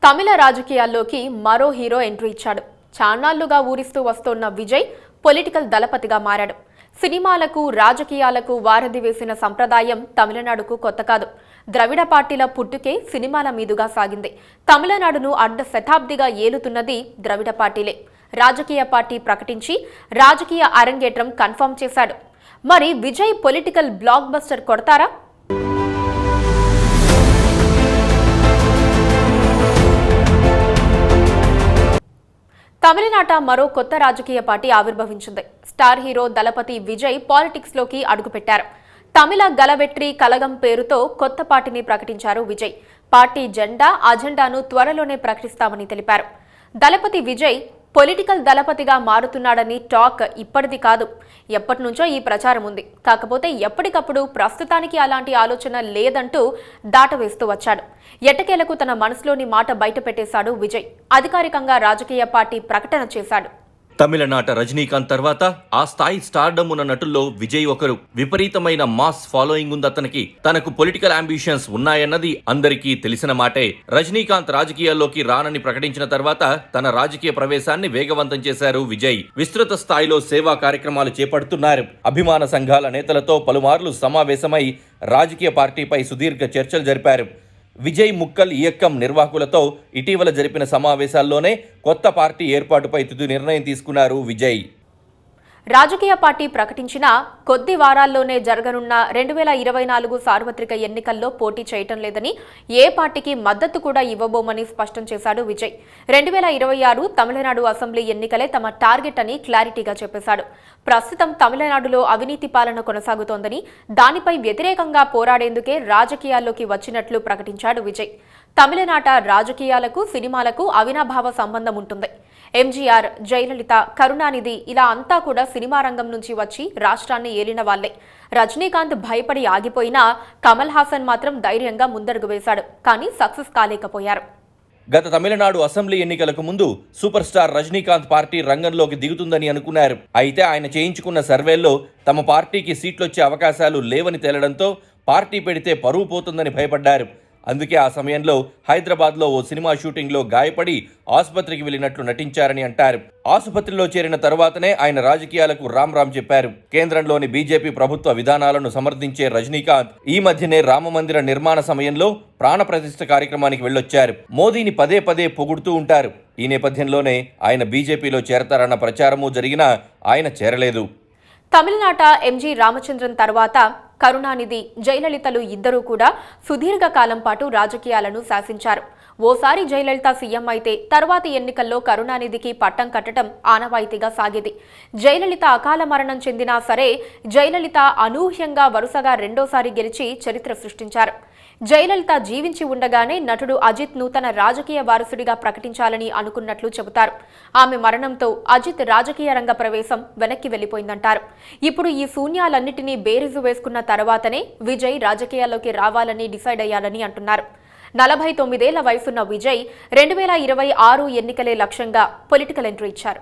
తమిళ రాజకీయాల్లోకి మరో hero entry ఇచ్చాడు. చాన్నాళ్లుగా ఊరిస్తూ వస్తోన్న విజయ్ పొలిటికల్ దళపతిగా మారాడు. సినిమాలకు రాజకీయాలకు వారధి వేసిన సంప్రదాయం తమిళనాడుకు కొత్త కాదు. ద్రవిడ పార్టీల పుట్టుకే సినిమాల మీదుగా సాగింది. తమిళనాడును అర్ధ శతాబ్దిగా ఏలుతున్నది ద్రవిడ పార్టీలే. రాజకీయ పార్టీ ప్రకటించి రాజకీయ అరంగేట్రం కన్ఫర్మ్ చేశాడు. మరి విజయ్ పొలిటికల్ బ్లాక్ బస్టర్ కొడతారా? తమిళనాట మరో కొత్త రాజకీయ పార్టీ ఆవిర్భవించింది. స్టార్ హీరో దళపతి విజయ్ పాలిటిక్స్ లోకి అడుగుపెట్టారు. తమిళ గలవెట్రి కలగం పేరుతో కొత్త పార్టీని ప్రకటించారు విజయ్. పార్టీ జెండా అజెండాను త్వరలోనే ప్రకటిస్తామని తెలిపారు. దళపతి విజయ్ పొలిటికల్ దళపతిగా మారుతున్నాడని టాక్ ఇప్పటిది కాదు, ఎప్పటి నుంచో ఈ ప్రచారం ఉంది. కాకపోతే ఎప్పటికప్పుడు ప్రస్తుతానికి అలాంటి ఆలోచన లేదంటూ దాటవేస్తూ వచ్చాడు. ఎట్టకేలకు తన మనసులోని మాట బయట పెట్టేశాడు విజయ్. అధికారికంగా రాజకీయ పార్టీ ప్రకటన చేశాడు. తమిళనాట రజనీకాంత్ తర్వాత ఆ స్థాయి స్టార్డమ్ ఉన్న నటుల్లో విజయ్ ఒకరు. విపరీతమైన మాస్ ఫాలోయింగ్ ఉంది అతనికి. తనకు పొలిటికల్ అంబిషన్స్ ఉన్నాయన్నది అందరికీ తెలిసిన మాటే. రజనీకాంత్ రాజకీయాల్లోకి రానని ప్రకటించిన తర్వాత తన రాజకీయ ప్రవేశాన్ని వేగవంతం చేశారు విజయ్. విస్తృత స్థాయిలో సేవా కార్యక్రమాలు చేపడుతున్నారు. అభిమాన సంఘాల నేతలతో పలుమార్లు సమావేశమై రాజకీయ పార్టీపై సుదీర్ఘ చర్చలు జరిపారు. విజయ్ ముక్కల్ ఇయక్కం నిర్వాహకులతో ఇటీవల జరిపిన సమావేశాల్లోనే కొత్త పార్టీ ఏర్పాటుపై తుది నిర్ణయం తీసుకున్నారు విజయ్. రాజకీయ పార్టీ ప్రకటించిన కొద్ది వారాల్లోనే జరగనున్న 2024 సార్వత్రిక ఎన్నికల్లో పోటీ చేయటం లేదని, ఏ పార్టీకి మద్దతు కూడా ఇవ్వబోమని స్పష్టం చేశాడు విజయ్. 2026 తమిళనాడు అసెంబ్లీ ఎన్నికలే తమ టార్గెట్ అని క్లారిటీగా చెప్పేశాడు. ప్రస్తుతం తమిళనాడులో అవినీతి పాలన కొనసాగుతోందని, దానిపై వ్యతిరేకంగా పోరాడేందుకే రాజకీయాల్లోకి వచ్చినట్లు ప్రకటించాడు విజయ్. తమిళనాట రాజకీయాలకు సినిమాలకు అవినాభావ సంబంధం ఉంటుంది. ఎంజీఆర్, జయలలిత, కరుణానిధి ఇలా అంతా కూడా సినిమా రంగం నుంచి వచ్చి రాష్ట్రాన్ని ఏలిన వాళ్లే. రజనీకాంత్ భయపడి ఆగిపోయినా కమల్ హాసన్ మాత్రం ధైర్యంగా ముందడుగు వేశాడు. కానీ సక్సెస్ కాలేకపోయారు. గత తమిళనాడు అసెంబ్లీ ఎన్నికలకు ముందు సూపర్ స్టార్ రజనీకాంత్ పార్టీ రంగంలోకి దిగుతుందని అనుకున్నారు. అయితే ఆయన చేయించుకున్న సర్వేల్లో తమ పార్టీకి సీట్లొచ్చే అవకాశాలు లేవని తేలడంతో పార్టీ పెడితే పరువు పోతుందని భయపడ్డారు. అందుకే ఆ సమయంలో హైదరాబాద్లో ఓ సినిమా షూటింగ్లో గాయపడి ఆసుపత్రికి వెళ్లినట్లు నటించారని అంటారు. ఆసుపత్రిలో చేరిన తరువాతనే ఆయన రాజకీయాలకు రామ్ చెప్పారు. కేంద్రంలోని బీజేపీ ప్రభుత్వ విధానాలను సమర్థించే రజనీకాంత్ ఈ మధ్యనే రామమందిర నిర్మాణ సమయంలో ప్రాణప్రతిష్ఠ కార్యక్రమానికి వెళ్ళొచ్చారు. మోదీని పదే పదే పొగుడుతూ ఉంటారు. ఈ నేపథ్యంలోనే ఆయన బీజేపీలో చేరతారన్న ప్రచారమూ జరిగినా ఆయన చేరలేదు. తమిళనాట ఎంజీ రామచంద్రన్ తర్వాత కరుణానిధి, జయలలితలు ఇద్దరూ కూడా సుదీర్ఘ కాలం పాటు రాజకీయాలను శాసించారు. ఓసారి జయలలిత సీఎం అయితే తర్వాతి ఎన్నికల్లో కరుణానిధికి పట్టం కట్టడం ఆనవాయితీగా సాగేది. జయలలిత అకాల మరణం చెందినా సరే జయలలిత అనూహ్యంగా వరుసగా రెండోసారి గెలిచి చరిత్ర సృష్టించారు. జయలలిత జీవించి ఉండగానే నటుడు అజిత్ ను తన రాజకీయ వారసుడిగా ప్రకటించాలని అనుకున్నట్లు చెబుతారు. ఆమె మరణంతో అజిత్ రాజకీయ రంగ ప్రవేశం వెనక్కి వెళ్లిపోయిందంటారు. ఇప్పుడు ఈ శూన్యాలన్నిటినీ బేరీజు వేసుకున్న తర్వాతనే విజయ్ రాజకీయాల్లోకి రావాలని డిసైడ్ అయ్యాలని అంటున్నారు. 49 ఏళ్ల వయసున్న విజయ్ 2026 ఎన్నికలే లక్ష్యంగా పొలిటికల్ ఎంట్రీ ఇచ్చారు.